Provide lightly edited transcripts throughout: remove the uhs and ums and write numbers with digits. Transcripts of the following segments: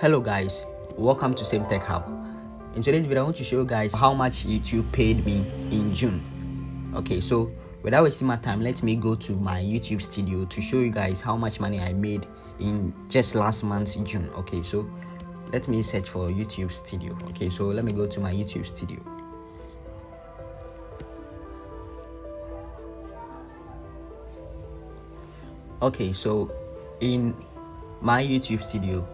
Hello guys, welcome to SemTechHub. In today's video I want to show you guys how much YouTube paid me in June. Okay, so without wasting my time, let me go to my YouTube studio to show you guys how much money I made in just last month June. Okay, so let me search for YouTube studio. Okay, so let me go to my YouTube studio. Okay, so in my YouTube studio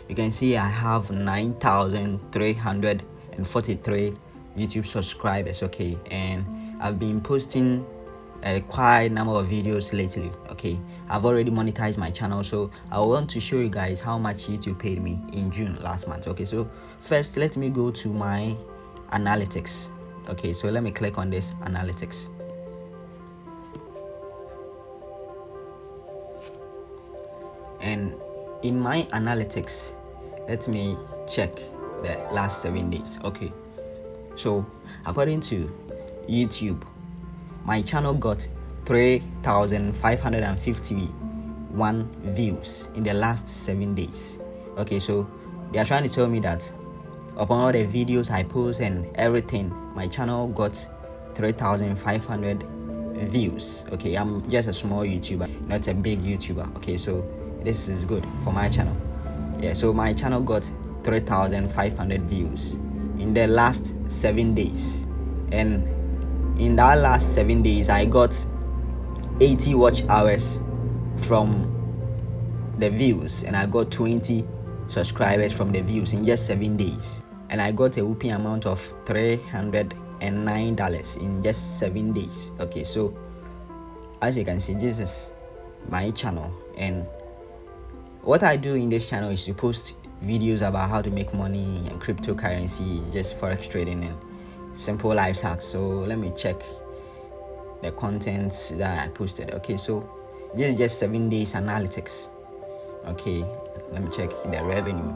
you can see I have 9,343 YouTube subscribers. Okay, and I've been posting quite a number of videos lately. Okay, I've already monetized my channel, so I want to show you guys how much YouTube paid me in June last month. Okay, so first let me go to my analytics. Okay, so let me click on this analytics. And in my analytics, let me check the last 7 days. Okay, so according to YouTube, my channel got 3,551 views in the last 7 days. Okay, so they are trying to tell me that upon all the videos I post and everything, my channel got 3,500 views. Okay, I'm just a small YouTuber, not a big YouTuber. Okay, so this is good for my channel. Yeah, so my channel got 3,500 views in the last 7 days, and in that last 7 days I got 80 watch hours from the views, and I got 20 subscribers from the views in just 7 days, and I got a whooping amount of $309 in just 7 days. Okay, so as you can see, this is my channel, and what I do in this channel is to post videos about how to make money and cryptocurrency, just forex trading and simple life hacks. So let me check the contents that I posted. Okay, so this is just 7 days analytics. Okay, let me check the revenue.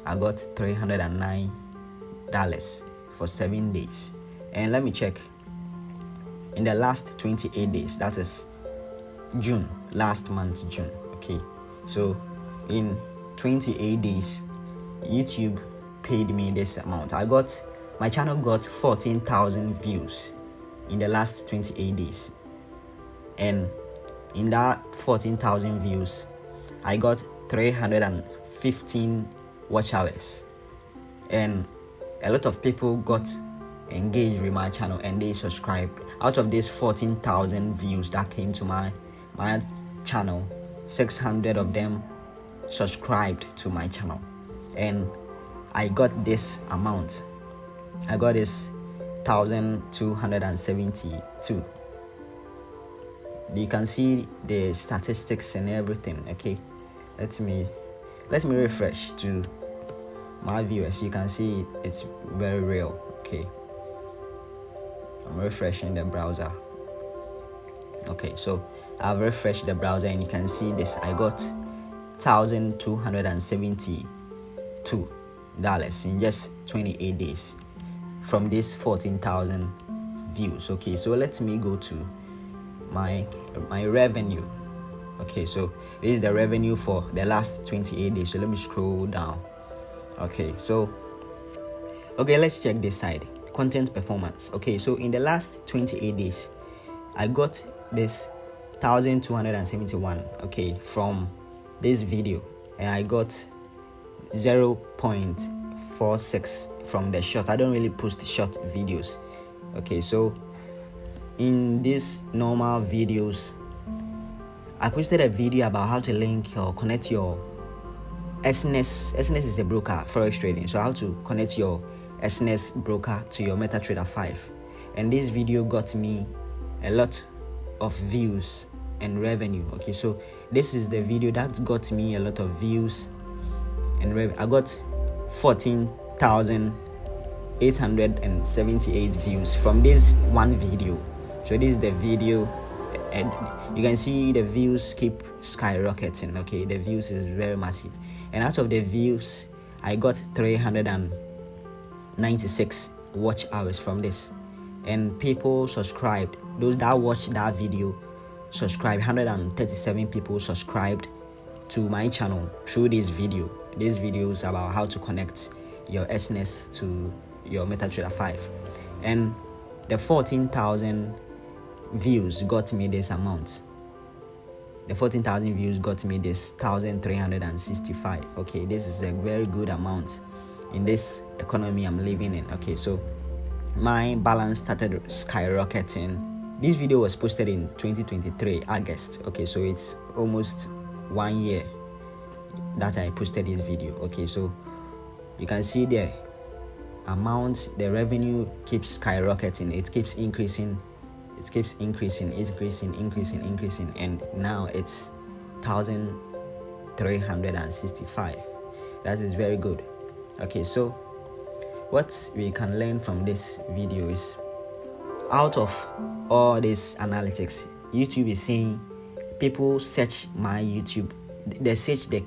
I got $309 for 7 days. And let me check in the last 28 days, that is June, last month June. Okay, so in 28 days YouTube paid me this amount. My channel got 14,000 views in the last 28 days, and in that 14,000 views I got 315 watch hours, and a lot of people got engaged with my channel and they subscribed. Out of these 14,000 views that came to my channel, 600 of them subscribed to my channel, and I got this amount. I got this 1,272. You can see the statistics and everything. Okay, let me refresh to my viewers. You can see it's very real. Okay, I'm refreshing the browser. Okay, so I've refreshed the browser and you can see this. I got $1,272 in just 28 days from this 14,000 views. Okay, so let me go to my revenue. Okay, so this is the revenue for the last 28 days. So let me scroll down. Okay, let's check this side, content performance. Okay, so in the last 28 days I got this 1,271, okay, from this video, and I got 0.46 from the short. I don't really post short videos. Okay, so in these normal videos I posted a video about how to link or connect your SNS. SNS is a broker, forex trading, so how to connect your SNS broker to your MetaTrader 5, and this video got me a lot of views and revenue. Okay, so this is the video that got me a lot of views and I got 14,878 views from this one video. So this is the video, and you can see the views keep skyrocketing. Okay, the views is very massive, and out of the views I got 396 watch hours from this, and people subscribed. Those that watched that video subscribed. 137 people subscribed to my channel through this video, these videos about how to connect your SNES to your MetaTrader 5, and the 14,000 views got me this amount. The 14,000 views got me this 1,365. Okay, this is a very good amount in this economy I'm living in. Okay, so my balance started skyrocketing. This video was posted in 2023 August. Okay, so it's almost 1 year that I posted this video. Okay, so you can see the amount, the revenue keeps skyrocketing. It keeps increasing. It keeps increasing, and now it's 1,365. That is very good. Okay, so what we can learn from this video is, out of all this analytics, YouTube is saying people search my YouTube, they search the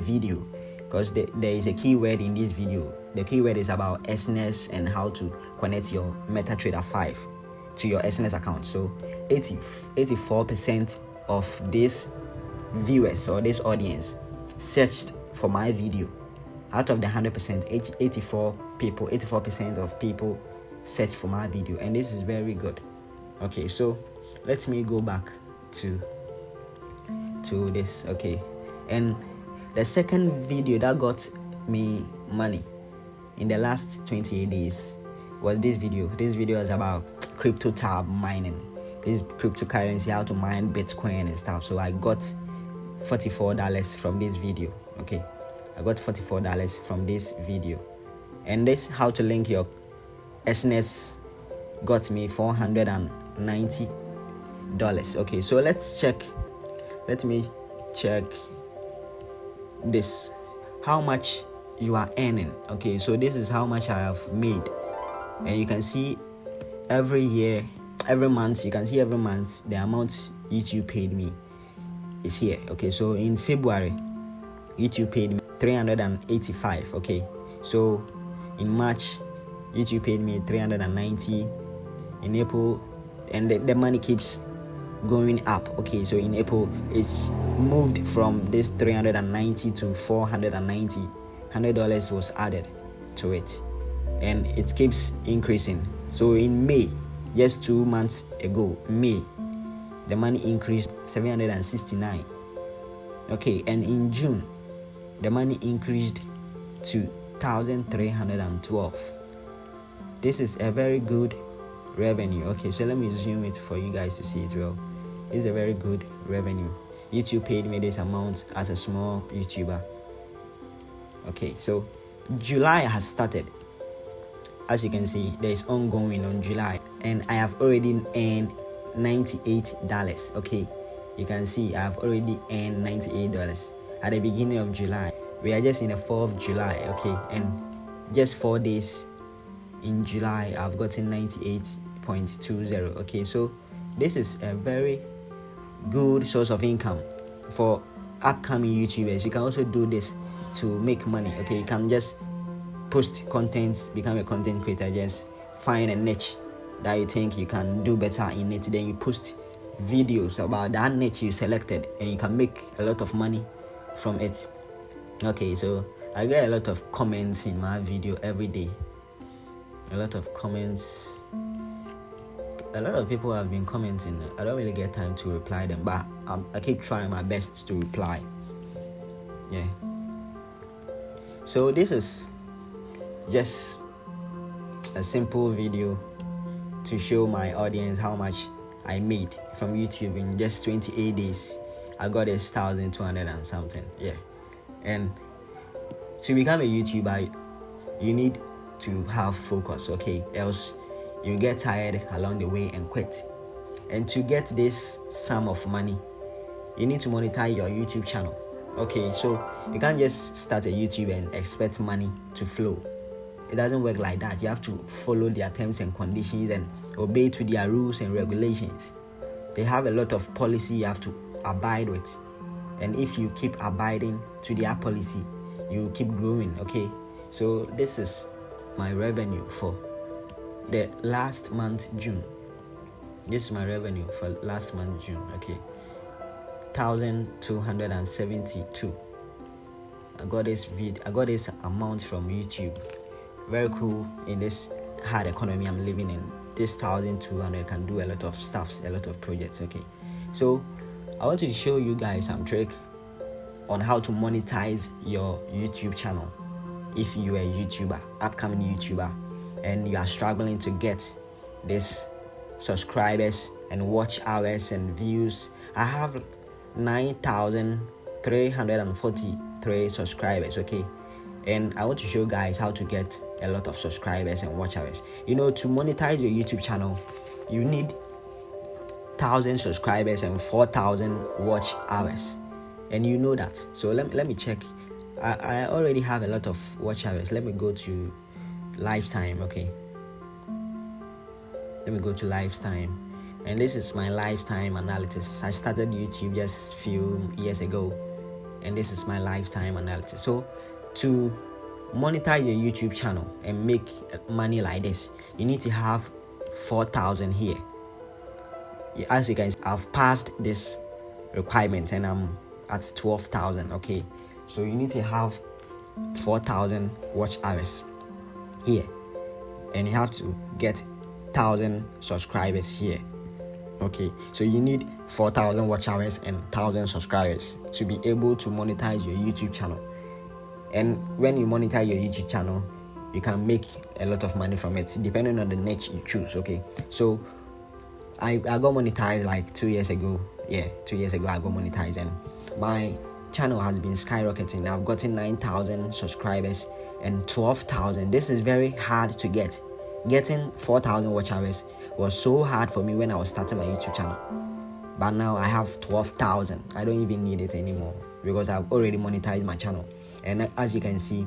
video because there is a keyword in this video. The keyword is about SNES and how to connect your MetaTrader 5 to your SNES account. So 84% of these viewers or this audience searched for my video. Out of the 100%, 84% of people searched for my video, and this is very good. Okay, so let me go back to this. Okay, and the second video that got me money in the last 28 days was this video. This video is about crypto tab mining. This cryptocurrency, how to mine Bitcoin and stuff. So I got $44 from this video. Okay, I got $44 from this video, and this how to link your SNES got me $490. Okay, so let's check. Let me check this, how much you are earning. Okay, so this is how much I have made, and you can see every month. You can see every month the amount YouTube paid me is here. Okay, so in February YouTube paid me $385. Okay, so in March YouTube paid me $390. In April, and the money keeps going up. Okay, so in April it's moved from this $390 to $490. $100 was added to it, and it keeps increasing. So in May, just 2 months ago, May, the money increased $769. Okay, and in June the money increased to $1,312. This is a very good revenue. Okay, so let me zoom it for you guys to see it well. It's a very good revenue. YouTube paid me this amount as a small YouTuber. Okay, so July has started. As you can see, there is ongoing on July, and I have already earned $98. Okay, you can see I have already earned $98 at the beginning of July. We are just in the 4th of July. Okay, and just 4 days in July I've gotten 98.20. Okay, so this is a very good source of income for upcoming YouTubers. You can also do this to make money. Okay, you can just post content, become a content creator, just find a niche that you think you can do better in it, then you post videos about that niche you selected, and you can make a lot of money from it. Okay, so I get a lot of comments in my video every day. A lot of comments. A lot of people have been commenting. I don't really get time to reply them, but I keep trying my best to reply. Yeah. So this is just a simple video to show my audience how much I made from YouTube in just 28 days. I got 1,200 and something. Yeah. And to become a YouTuber, you need to have focus, okay? Else you get tired along the way and quit. And to get this sum of money, you need to monetize your YouTube channel. Okay, so you can't just start a YouTube and expect money to flow. It doesn't work like that. You have to follow their terms and conditions and obey to their rules and regulations. They have a lot of policy you have to abide with, and if you keep abiding to their policy, you keep growing. Okay, so this is my revenue for the last month, June. This is my revenue for last month, June. Okay, 1,272. I got this amount from YouTube. Very cool. In this hard economy I'm living in, this 1,200 can do a lot of stuff, a lot of projects. Okay, so I want to show you guys some trick on how to monetize your YouTube channel. If you are a YouTuber, upcoming YouTuber, and you are struggling to get this subscribers and watch hours and views, I have 9,343 subscribers. Okay, and I want to show you guys how to get a lot of subscribers and watch hours. To monetize your YouTube channel, you need 1,000 subscribers and 4,000 watch hours, and you know that. So let me check. I already have a lot of watch hours. Let me go to lifetime. Okay, let me go to lifetime, and this is my lifetime analysis. I started YouTube just a few years ago, and this is my lifetime analysis. So to monetize your YouTube channel and make money like this, you need to have 4,000 here. As you can see, I've passed this requirement and I'm at 12,000. Okay, so you need to have 4,000 watch hours here, and you have to get 1,000 subscribers here. Okay, so you need 4,000 watch hours and 1,000 subscribers to be able to monetize your YouTube channel. And when you monetize your YouTube channel, you can make a lot of money from it, depending on the niche you choose. Okay, so I got monetized like 2 years ago. Yeah, 2 years ago I got monetized, and my channel has been skyrocketing. I've gotten 9,000 subscribers and 12,000. This is very hard to get. Getting 4,000 watch hours was so hard for me when I was starting my YouTube channel, but now I have 12,000. I don't even need it anymore because I've already monetized my channel. And as you can see,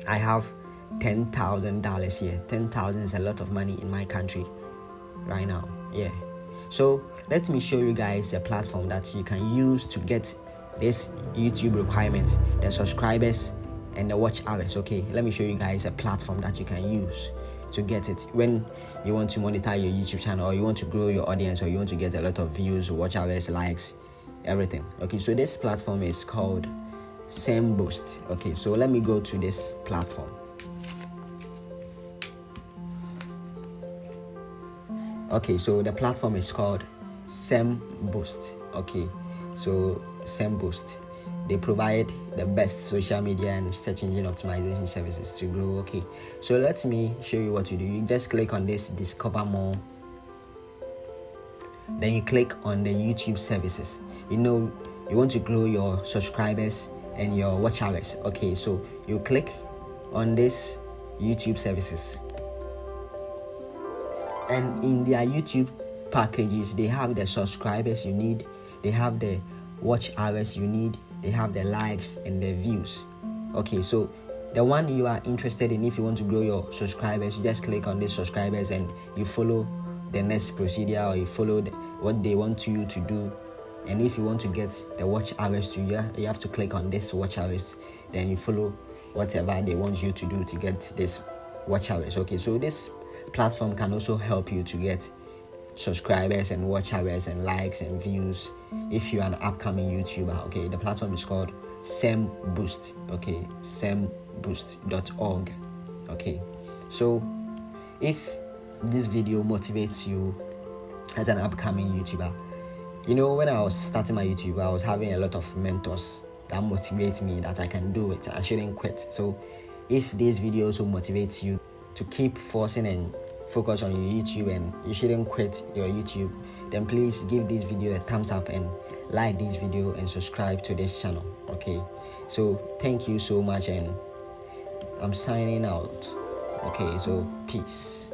I have $10,000 here. 10,000 is a lot of money in my country right now. Yeah, so let me show you guys a platform that you can use to get this YouTube requirements, the subscribers and the watch hours. Okay, let me show you guys a platform that you can use to get it when you want to monetize your YouTube channel, or you want to grow your audience, or you want to get a lot of views, watch hours, likes, everything. Okay, so this platform is called SemBoost. Okay, so let me go to this platform. Okay, so the platform is called SemBoost. Okay, so SemBoost, they provide the best social media and search engine optimization services to grow. Okay, so let me show you what to do. You just click on this discover more, then you click on the YouTube services. You want to grow your subscribers and your watch hours. Okay, so you click on this YouTube services, and in their YouTube packages they have the subscribers you need, they have the watch hours you need, they have the likes and the views. Okay, so the one you are interested in, if you want to grow your subscribers, you just click on these subscribers and you follow the next procedure, or you follow what they want you to do. And if you want to get the watch hours too, you have to click on this watch hours, then you follow whatever they want you to do to get this watch hours. Okay, so this platform can also help you to get subscribers and watch hours and likes and views if you are an upcoming YouTuber. Okay, the platform is called SemBoost. Okay, SemBoost.org. Okay, so if this video motivates you as an upcoming YouTuber, when I was starting my YouTube, I was having a lot of mentors that motivate me that I can do it, I shouldn't quit. So if this video also motivates you to keep forcing and focus on your YouTube and you shouldn't quit your YouTube, then please give this video a thumbs up and like this video and subscribe to this channel. Okay, so thank you so much, and I'm signing out. Okay, so peace.